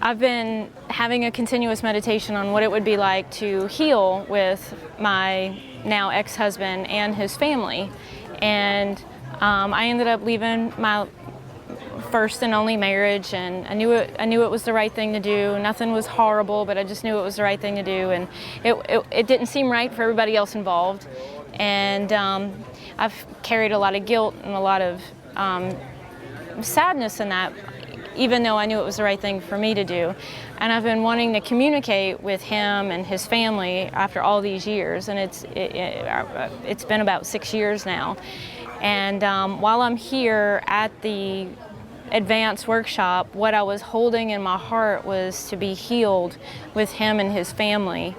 I've been having a continuous meditation on what it would be like to heal with my now ex-husband and his family. And I ended up leaving my first and only marriage, and I knew it was the right thing to do. Nothing was horrible, but I just knew it was the right thing to do, and it didn't seem right for everybody else involved. And I've carried a lot of guilt and a lot of sadness in that, even though I knew it was the right thing for me to do. And I've been wanting to communicate with him and his family after all these years, and it's been about 6 years now. And while I'm here at the Advanced Workshop, what I was holding in my heart was to be healed with him and his family.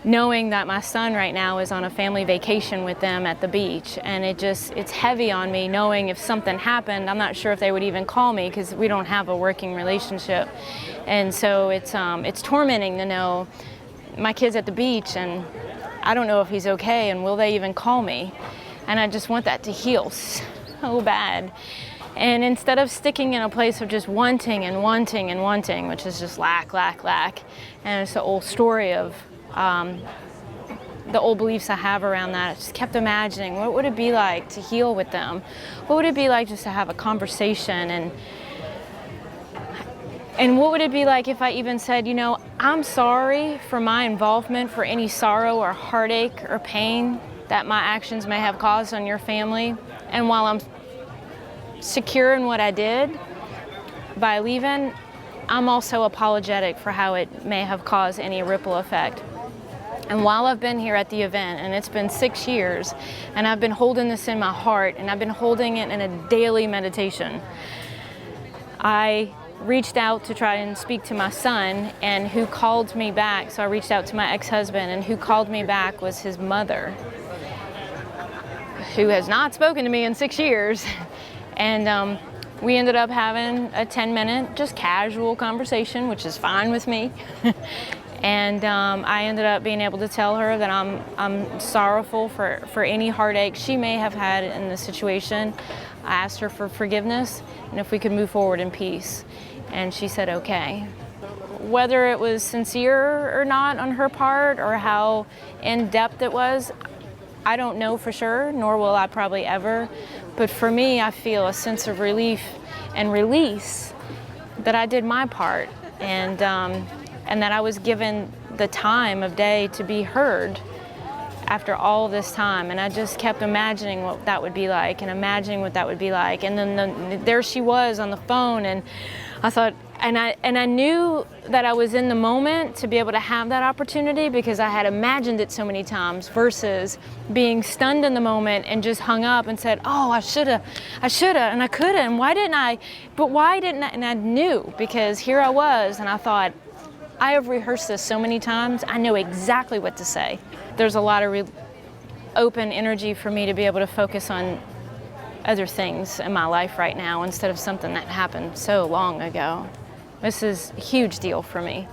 Knowing that my son right now is on a family vacation with them at the beach, and it's heavy on me knowing if something happened, I'm not sure if they would even call me because we don't have a working relationship. And so it's tormenting to know my kid's at the beach and I don't know if he's okay and will they even call me. And I just want that to heal so bad. And instead of sticking in a place of just wanting and wanting and wanting, which is just lack, and it's the old story of the old beliefs I have around that. I just kept imagining, what would it be like to heal with them? What would it be like just to have a conversation? And what would it be like if I even said, you know, I'm sorry for my involvement, for any sorrow or heartache or pain that my actions may have caused on your family. And while I'm secure in what I did by leaving, I'm also apologetic for how it may have caused any ripple effect. And while I've been here at the event, and it's been 6 years, and I've been holding this in my heart, and I've been holding it in a daily meditation, I reached out to try and speak to my son, and who called me back, so I reached out to my ex-husband, and who called me back was his mother, who has not spoken to me in 6 years. And we ended up having a 10-minute, just casual conversation, which is fine with me. And I ended up being able to tell her that I'm sorrowful for any heartache she may have had in the situation. I asked her for forgiveness and if we could move forward in peace. And she said, okay. Whether it was sincere or not on her part, or how in-depth it was, I don't know for sure, nor will I probably ever. But for me, I feel a sense of relief and release that I did my part, and that I was given the time of day to be heard after all this time. And I just kept imagining what that would be like, and imagining what that would be like. And then there she was on the phone, and I thought, and I knew that I was in the moment to be able to have that opportunity because I had imagined it so many times, versus being stunned in the moment and just hung up and said, oh, I shoulda, and I coulda, and why didn't I? But why didn't I? And I knew, because here I was, and I thought, I have rehearsed this so many times, I know exactly what to say. There's a lot of open energy for me to be able to focus on other things in my life right now instead of something that happened so long ago. This is a huge deal for me.